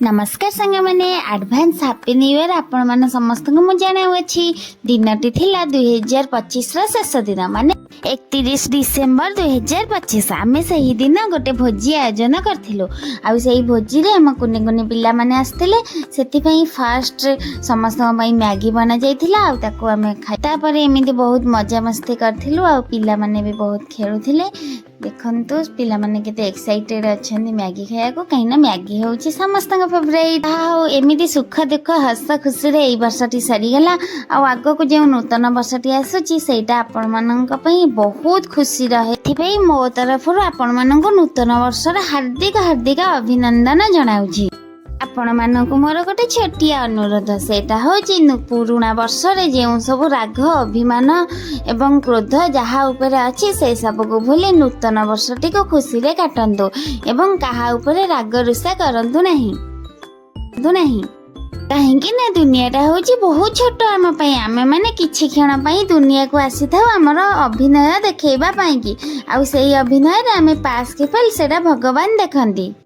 नमस्कार सांग मैंने एडवांस हैप्पी न्यू ईयर आपण मान समस्त को मुझे जनाऊँगी। दिनटी थिला 2025 शेष दिन माने 31 डिसेम्बर 2025। आम से ही दिन गोटे भोजी आयोजन करूँ आ भोजी रे आम कुनि कुनि पिला माने आसते से फास्ट समस्त मैगी बना जाइथिला आम खाई एमती बहुत मजा मस्ती करूँ आ पिला माने भी बहुत खेलुले। देखंतु पिला माने केते एक्साइटेड अछंती मैगी खाया को कहीं मैगी होउची समस्त फेवरेट। एमती सुख दुख हस खुशी रे एई वर्षटी सरीगला आग को जो नूतन वर्षटी आसुची सेटा आपण मानक पई बहुत खुशी रहे। एथिपई मो तरफ आपण मानक नूतन वर्षर हार्दिक हार्दिक अभिनंदन जनाउछी। आपण मानक मोर गोटे छोटिया अनुरोध सेटा होची पुराणा वर्ष रे जे सब राग अभिमान एवं क्रोध जहा उपरे अछि से सब को भूली नूतन वर्षटी को खुशी रे काटंतु एवं कहा उपरे राग रुषा करंतु नहीं कहीं ना दुनियाटा हूँ बहुत छोट आम आमे मैंने किछि क्षण दुनिया को आसी था आमर अभिनय देखा कि अभिनय आम पास के फेल से भगवान देखती।